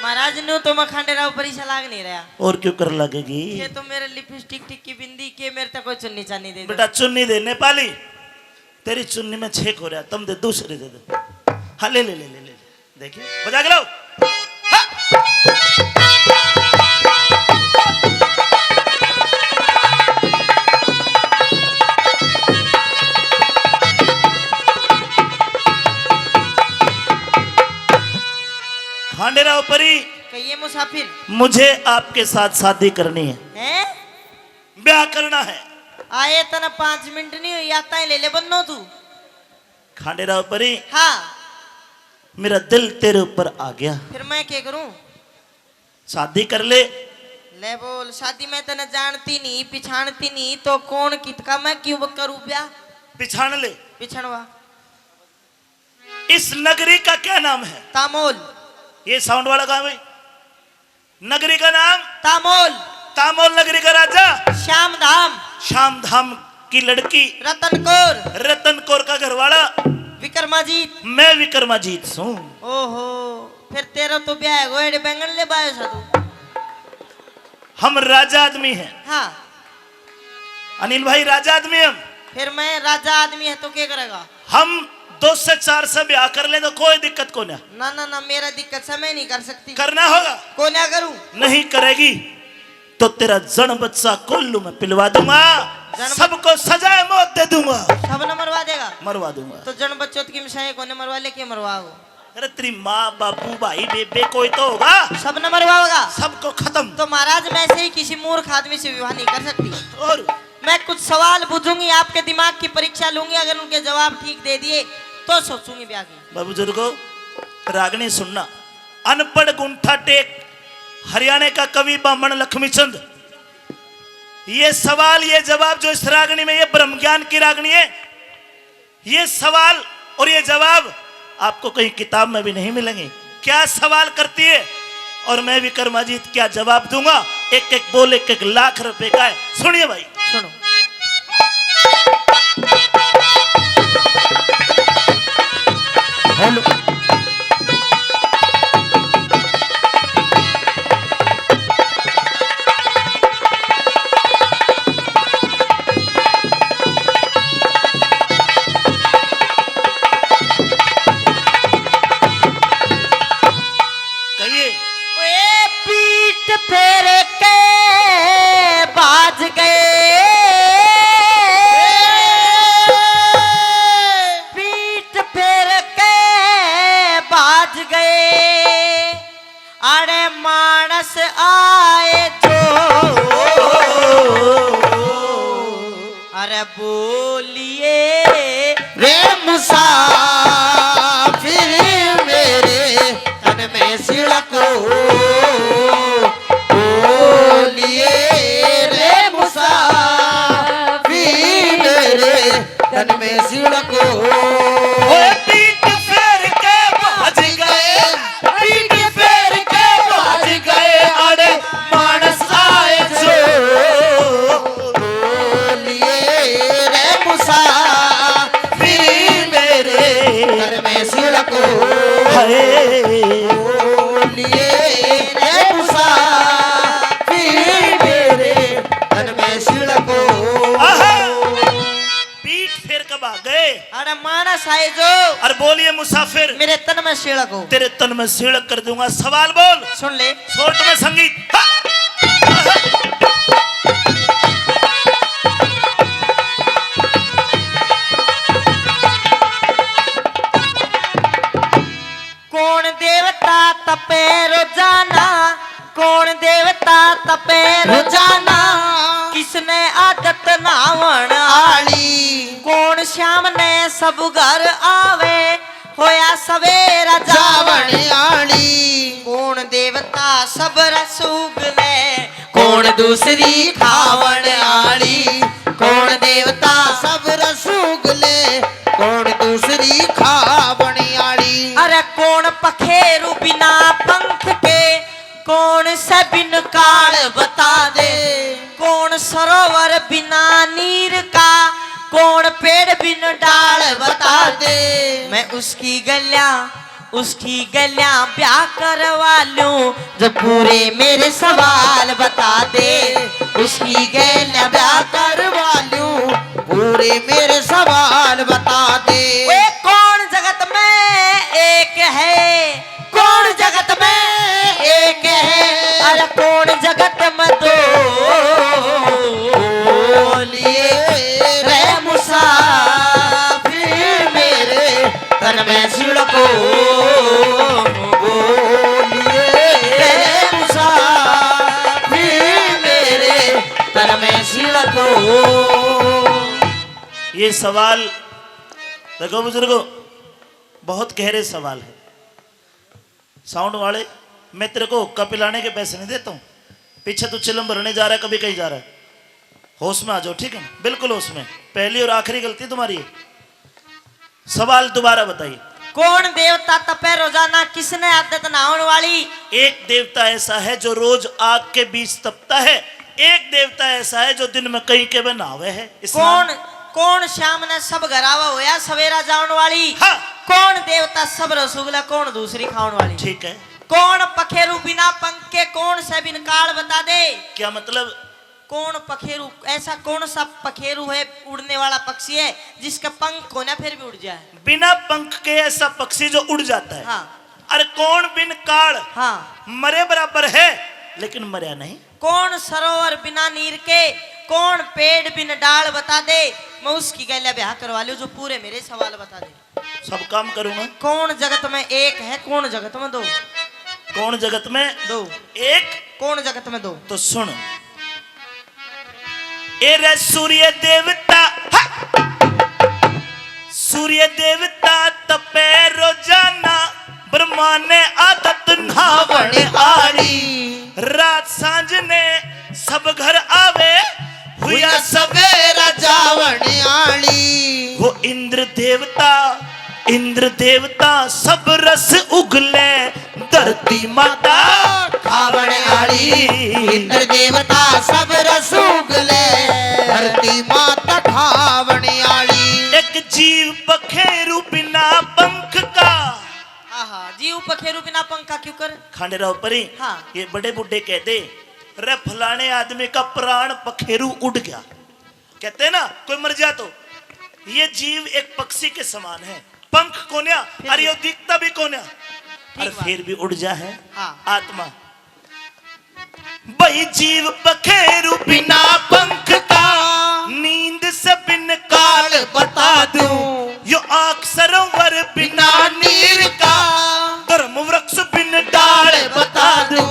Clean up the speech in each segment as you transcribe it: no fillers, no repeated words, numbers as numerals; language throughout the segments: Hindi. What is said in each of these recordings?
महाराज नु तो मैं खंडेरा ऊपर ही लाग नहीं रहा। और क्यों कर लगेगी? ये तो मेरे लिपस्टिक टिक्की बिंदी के मेरे तक कोई चुन्नी चानी दे दो। बेटा चुन्नी दे नेपाली, तेरी चुन्नी में छेक हो रहा, तुम दे दूसरे दे दो। हाँ ले ले ले ले ले, देखिए बजा के लो। खांडेरा ऊपरी कहिए मुसाफिर, मुझे आपके साथ शादी करनी है, हैं? ब्याह करना है। आए तना 5 मिनट नहीं हुई आता ले ले बन्नो तू। खांडेरा ऊपरी हाँ मेरा दिल तेरे ऊपर आ गया, फिर मैं क्या करूं? शादी कर ले। ले बोल, शादी मैं तना जानती नहीं पिछाणती नहीं तो कौन कितका मैं क्यों करूं ब्याह? पिछाण ले। पिछड़वा इस नगरी का क्या नाम है? तामोल। ये साउंड वाला काम है। नगरी का नाम तामोल। तामोल नगरी का राजा श्याम धाम। श्याम धाम की लड़की रतन कौर। रतन कौर का घरवाला विक्रमाजीत। मैं विक्रमाजीत हूँ। ओहो, फिर तेरा तो ब्याह है गोएडे बैंगन ले बायो सा तू। हम राजा आदमी हैं। हाँ अनिल भाई राजा आदमी हम। फिर मैं राजा आदमी है तो क्या करेगा? हम 2 से 4 से ब्याह कर ले तो कोई दिक्कत को ना। ना ना ना मेरा दिक्कत से मैं नहीं कर सकती। करना होगा। को ना करूं? नहीं करेगी तो तेरा जन बच्चा कोल्लू में पिलवा दूंगा, सबको सजाए मौत दे दूंगा। सब न मरवा देगा? मरवा दूंगा। तो जन बच्चों की मिसाई को न मरवा ले के मरवाओ? अरे तेरी माँ बापू भाई बेबे कोई तो होगा। सब न मरवाओगा? सबको खत्म। तो महाराज मैं से ही किसी मूर्ख आदमी से विवाह नहीं कर सकती। और मैं कुछ सवाल पूछूंगी, आपके दिमाग की परीक्षा लूंगी, अगर उनके जवाब ठीक दे दिए तो सोचूंगी ब्याह की। बाबू बुजुर्गो रागनी सुनना। अनपढ़ गुंठा टेक हरियाणा का कवि ब्राह्मण लक्ष्मीचंद, ये सवाल ये जवाब जो इस रागनी में, ये ब्रह्म ज्ञान की रागनी है, ये सवाल और ये जवाब आपको कहीं किताब में भी नहीं मिलेंगे। क्या सवाल करती है और मैं विक्रमाजीत क्या जवाब दूंगा। एक एक बोल 1-1 लाख रुपए का है। सुनिए भाई। सुनो। हेलो पीठ फेर के बाज गए, पीठ फेर के बाज गए, अरे मानस आए जो, अरे बोलिए रे मुसाफिर मेरे तन में सिड़को, बोलिए रे मुसाफिर मेरे तन में सिड़को। पीठ फेर के बाज गए, पीठ फेर के बाज गए, अरे मानस आए जो, बोलिए रे मुसाफिर मेरे तन में सिड़को, बोलिए रे मुसाफिर मेरे तन में सिड़को। पीठ फेर कब आ गए, अरे मानस आए जो, और बोलिए मुसाफिर मेरे तन में सिड़को। तेरे तन में सिड़क कर दूंगा। सवाल बोल। सुन ले। छोट में संगीत। कौन देवता तपे रोजाना, कौन देवता तपे रोजाना, किसने आदत नावण आली, कौन श्याम ने सब घर आवे, होया सवेरा जावण आली, कौन देवता सब रसूग ले, कौन दूसरी खावण आली, कौन देवता सब रसूग ले, कौन दूसरी खावण आली, अरे कौन पखेरु बिना पंख के, कौन से बिन काल बता दे, कौन सरोवर बिना नीर का, कौन पेड़ बिन डाल बता दे, मैं उसकी गलियां उसकी गलियां ब्याह करवा लूं जो पूरे मेरे सवाल बता दे। उसकी गलियां ब्याह करवा लूं पूरे मेरे सवाल बता दे। वे कौन जगत में एक है, कौन जगत में एक है, अरे कौन जगत में दो बोलिए रे मुसाफिर मेरे तन में सिड़को। बोलिए रे मुसाफिर मेरे तन में सिड़को। ये सवाल देखो बुजुर्गो, बहुत गहरे सवाल है। साउंड वाले, मैं तेरे को हुक्का पिलाने के पैसे नहीं देता हूँ। पीछे तू चिलम भरने जा रहा है, कभी कहीं जा रहा है। होश में आ जाओ, ठीक है ना? बिल्कुल होश में। पहली और आखिरी गलती तुम्हारी है। सवाल दोबारा बताइए। कौन देवता तपे रोजाना, किसने आदत नहाने वाली? एक देवता ऐसा है जो रोज आग के बीच तपता है। एक देवता ऐसा है जो दिन में कहीं के में नहावे है। कौन कौन शाम ने सब घरावा होया सवेरा जाने वाली? हाँ। कौन देवता सब रसगुल्ला, कौन दूसरी खाने वाली? ठीक है। कौन पखेरु बिना पंख के, कौन से बिन काल बता दे। क्या मतलब? कौन पखेरु, ऐसा कौन सा पखेरु है उड़ने वाला पक्षी है जिसका पंख हो ना फिर भी उड़ जाए? बिना पंख के ऐसा पक्षी जो उड़ जाता है। हाँ। अरे कौन बिन काल, हाँ। मरे बराबर है लेकिन मरया नहीं। कौन सरोवर बिना नीर के, कौन पेड़ बिन डाल बता दे। मैं उसकी गैला ब्याह करवा लूं जो पूरे मेरे सवाल बता दे। सब काम करूंगा। कौन जगत में एक है, कौन जगत में दो? कौन जगत में दो। एक, कौन जगत में दो? तो सुन। ए रे सूर्य देवता, सूर्य देवता तपे रोजाना, ब्रह्मा ने आदत नहावण आड़ी। रात सांझ ने सब घर आवे, हुआ सवेरा जावण आली। वो इंद्र देवता सब रस उगले, धरती माता खावण आली। इंद्र देवता सब रस उगले, धरती माता खावण आली। एक जीव पखेरु बिना पंख का। आहा, जीव पखेरु बिना पंखा क्यों कर? खांडेराव परी, हाँ। ये बड़े बुड्ढे कहते रे फलाने आदमी का प्राण पखेरु उड़ गया। कहते हैं ना कोई मर जाए तो। ये जीव एक पक्षी के समान है, पंख कोन्या, अरे ये दिखता भी कोन्या, और फिर भी उड़ जा है। हाँ। आत्मा वही जीव पखेरु बिना पंख का, नींद से बिन काल बता दूं, यो आंख सरोवर बिना नीर का, धर्म वृक्ष बिन डाल बता दूं,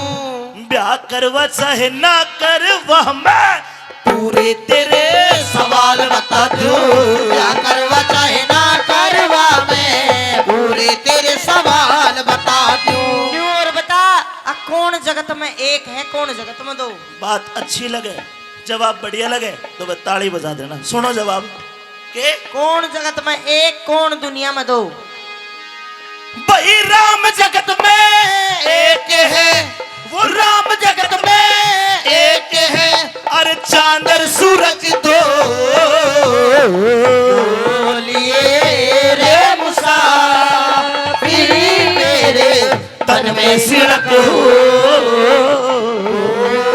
ब्याह करवा चाहे ना करवा मैं पूरे तेरे सवाल बता दूं। क्या करवा चाहे ना करवा मैं पूरे तेरे सवाल बता दूं। और बता, कौन जगत में एक है, कौन जगत में दो? बात अच्छी लगे, जवाब बढ़िया लगे तो बस ताली बजा देना। सुनो जवाब के। कौन जगत में एक, कौन दुनिया में दो? भाई राम जगत में एक है, वो राम जगत में एक है, अरे चांद और सूरज दो। बोलिए रे मुसाफिर मेरे तन में सिड़को।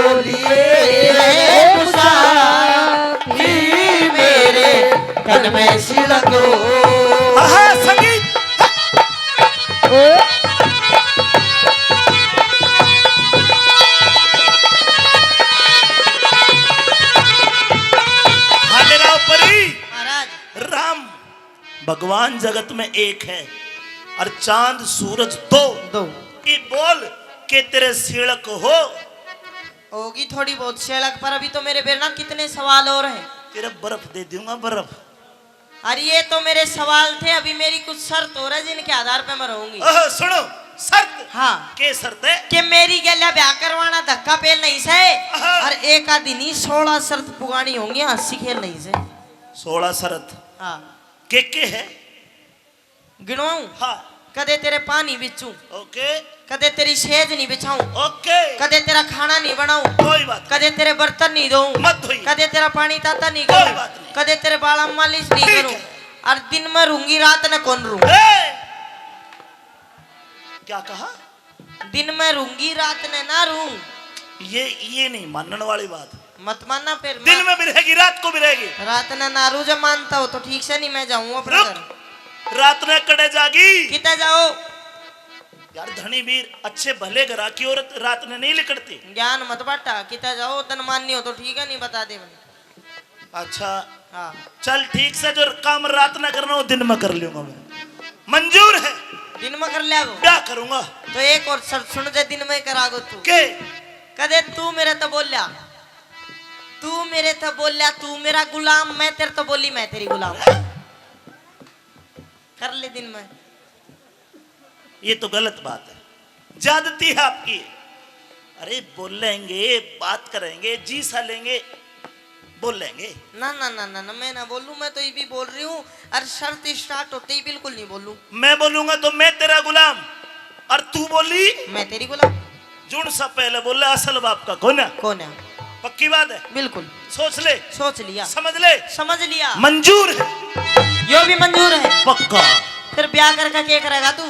बोलिए रे मुसाफिर मेरे तन में सिड़को। हाँ, संगीत। राम भगवान जगत में एक है और चांद सूरज दो। ये बोल के तेरे सिड़क होगी थोड़ी बहुत सड़क पर। अभी तो मेरे बेरना कितने सवाल और हैं। तेरा बर्फ दे दूंगा, बर्फ। अरे ये तो मेरे सवाल थे, अभी मेरी कुछ शर्त हो रहा है जिनके आधार पे मैं रहूंगी। सुनो शर्त। हाँ। के शर्त है? कि मेरी गैला ब्याह करवाना धक्का पेल नहीं से, और एक आधी नहीं 16 शर्त पुगानी होंगी, हंसी खेल नहीं से। 16 शर्त। हाँ। के है गिनवाऊं? हाँ। कदे तेरे पानी बिचूं, ओके, कदे तेरी सेज नहीं बिछाऊं, ओके, कदे तेरा खाना नहीं बनाऊं, कोई बात, कदे तेरे बर्तन नहीं धोऊं, मत धोइए, कदे तेरा पानी ताता नहीं कोई करूं, बात नहीं, कदे तेरे बाल मालिश नहीं करूं, और दिन में रहूंगी रात न कौन रहूं। क्या कहा? दिन में रूंगी रात ने ना रूं। ये नहीं मानने वाली बात। मत मानना फिर। दिन में भी रहेगी रात को भी रहेगी। रात ने नारू जब मानता हो तो ठीक से नहीं, मैं जाऊँ अपने रुक, घर। रात ने कड़े जागी। कितना जाओ यार धनी वीर अच्छे भले घरा की औरत रात में नहीं लिकड़ती। ज्ञान मत बांटा। कितना जाओ तन माननी हो तो ठीक है, नहीं बता दे मैंने। अच्छा हाँ चल ठीक से, जो काम रात ना करना हो दिन में कर लूंगा मैं, मंजूर है। दिन में कर लिया क्या करूंगा? तो एक और सुन जे, दिन में करागो तू के कदे तू मेरे तो बोलिया, तू मेरे तो बोलिया, तू मेरा गुलाम, मैं तेरे तो बोली मैं तेरी गुलाम। कर ले दिन में। ये तो गलत बात है, ज्यादती है आपकी। अरे बोलेंगे, बात करेंगे, जी सा लेंगे, बोल लेंगे। ना ना ना ना ना, मैं ना बोलूं। मैं तो ये भी बोल रही हूँ, अरे शर्त स्टार्ट होते ही बिल्कुल नहीं बोलूं। मैं बोलूंगा तो मैं तेरा गुलाम, और तू बोली मैं तेरी गुलाम। जुड़ सा पहले बोले असल बाप का कौन है? कौन है? पक्की बात है। बिल्कुल सोच ले, सोच लिया, समझ ले, समझ लिया। मंजूर है, यो भी मंजूर है। पक्का। फिर ब्याह करके क्या करेगा तू?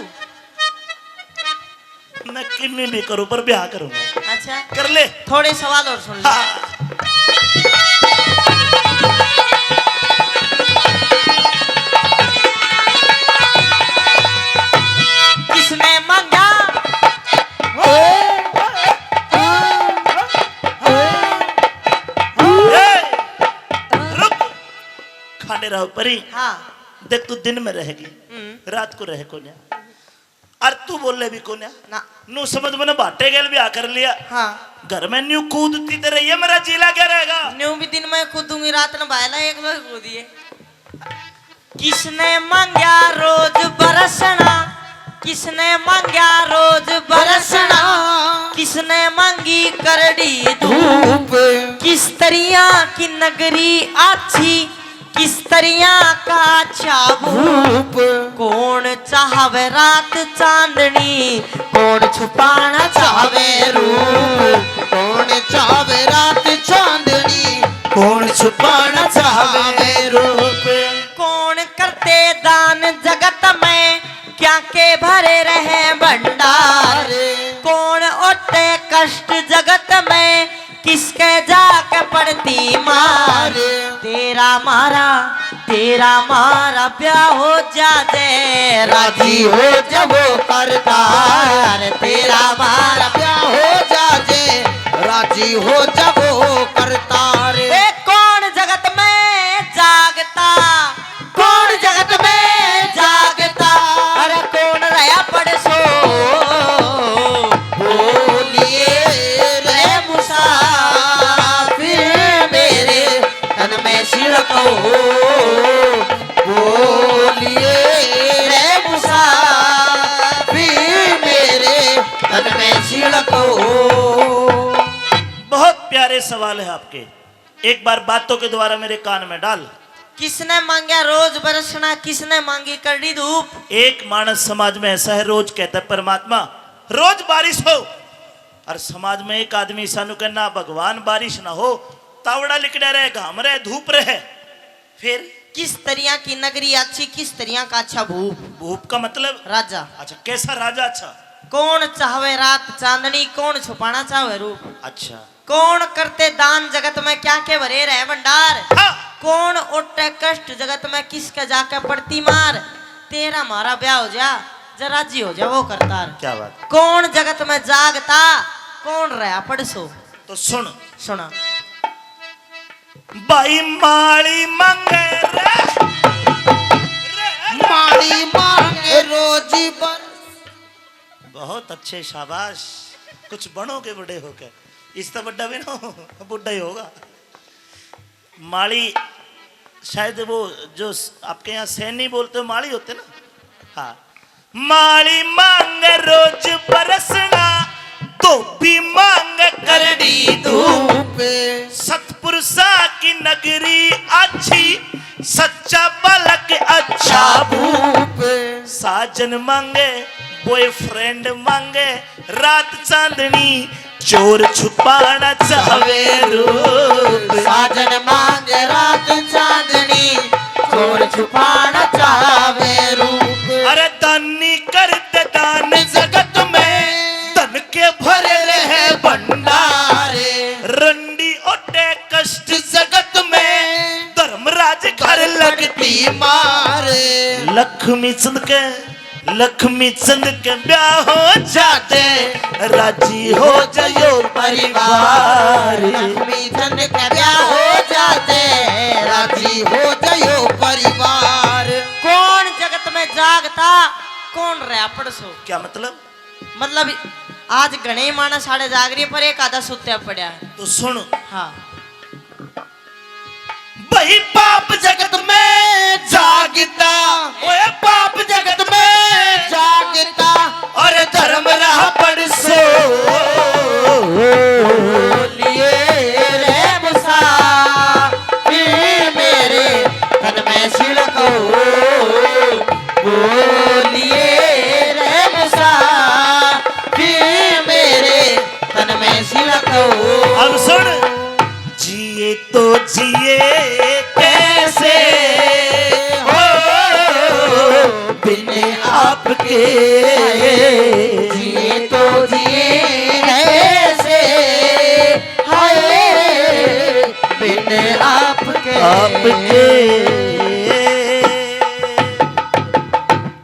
मैं किन्नी भी करूं पर ब्याह करूंगा। अच्छा कर ले। थोड़े सवाल और सुन ले। हाँ। किसने मांगा रुक, खाने रहो परी। हाँ देख तू दिन में रहेगी, रात को रहे कोन्या, और तू बोले भी कोन्या ना। नू समझ मैंने बाटे गेल भी आकर लिया। हाँ घर में न्यू कूदती तो रही है, मेरा जिला क्या रहेगा? न्यू भी दिन में कूदूंगी, रात में बायला एक बार कूदिए। किसने मांगा रोज बरसना, किसने मांगा रोज बरसना, किसने मांगी करड़ी धूप, किस तरिया की नगरी अच्छी, किस तरिया का अच्छा भूप, कौन चाहवे रात चांदनी, कौन छुपाना चाहवे रूप, कौन चावे रात चांदनी, कौन छुपाना चावे रूप, कौन करते दान जगत में, क्या के भरे रहे भंडार, कौन ओटे कष्ट जगत में, किसके जाके पड़ती मार, तेरा मारा ब्याह हो जाते राजी हो जब वो करतार, तेरा मारा ब्याह हो जाजे, राजी हो जब वो करतार। कौन जगत में जागता, कौन जगत में जागता, अरे कौन रहा पड़सो बोलिए रे मुसाफिर मेरे तन में सिड़को, बोलिए रे मुसाफिर मेरे तन में सिड़को। बहुत प्यारे सवाल है आपके, एक बार बातों के द्वारा मेरे कान में डाल। किसने मांगा रोज बरसना, किसने मांगी करड़ी धूप। एक मानस समाज में ऐसा है, रोज कहता है परमात्मा रोज बारिश हो, और समाज में एक आदमी सानू कहना भगवान बारिश ना हो, तावड़ा लिकड़े रहे, घाम रहे, धूप रहे। फिर किस तरिया की नगरी अच्छी, किस तरिया का अच्छा भूप। भूप का मतलब राजा। अच्छा, कैसा राजा? अच्छा कौन चाहवे रात चांदनी, कौन छुपाना चाहवे रूप, अच्छा। कौन करते दान जगत में, क्या के भरे रहे भंडार, हाँ। कौन उठे कष्ट जगत में, किसके जाके पड़ती मार, तेरा मारा ब्याह हो जा, जरा जी हो जा वो करतार। क्या बात? कौन जगत में जागता, कौन रहा पड़सो। तो सुन, सुना। बाई माड़ी मंगे रे, माड़ी मांगे रोजी पर। बहुत अच्छे, शाबाश। कुछ बनोगे बड़े होकर, इस तो बड्डा भी ना हो, बुढ़ा ही होगा। माड़ी शायद वो जो आपके यहाँ सैनी बोलते हो माड़ी होते ना। हाँ, माड़ी मांग रोज बरसना, तो भी मांग करड़ी धूप, सतपुरुषा की नगरी अच्छी, सच्चा बालक अच्छा भूप, साजन मांगे बॉयफ्रेंड मांगे, रात चांदनी चोर छुपाना चाहे रूप, साजन मांगे रात चांदनी, चोर छुपाना चाहे रूप। अरे दानी करते दान जगत भरे रहे भंडारे रंडी ओटे कष्ट जगत में धर्मराज घर कर लगती लगती मार लक्ष्मी चंद के ब्याह हो जाते राजी हो जायो परिवार लक्ष्मी चंद के ब्याह हो जाते राजी हो जायो परिवार कौन जगत में जागता कौन रहा पड़सो। क्या मतलब आज घने ही माना साढ़े जाग रही है, पर एक आधा सुत्या पड़ा है। तो सुन हाँ भाई पाप जगत में जागता ओए पाप जगत में जागता और धर्म रहा पड़सो लिए रे मुसाफिर मेरे तन में छिड़को बोलिए रे मुसाफिर मेरे तन में छिड़को अब सुन जिए तो जिए कैसे हो बिन आपके जिए तो जिए कैसे हाय बिन आपके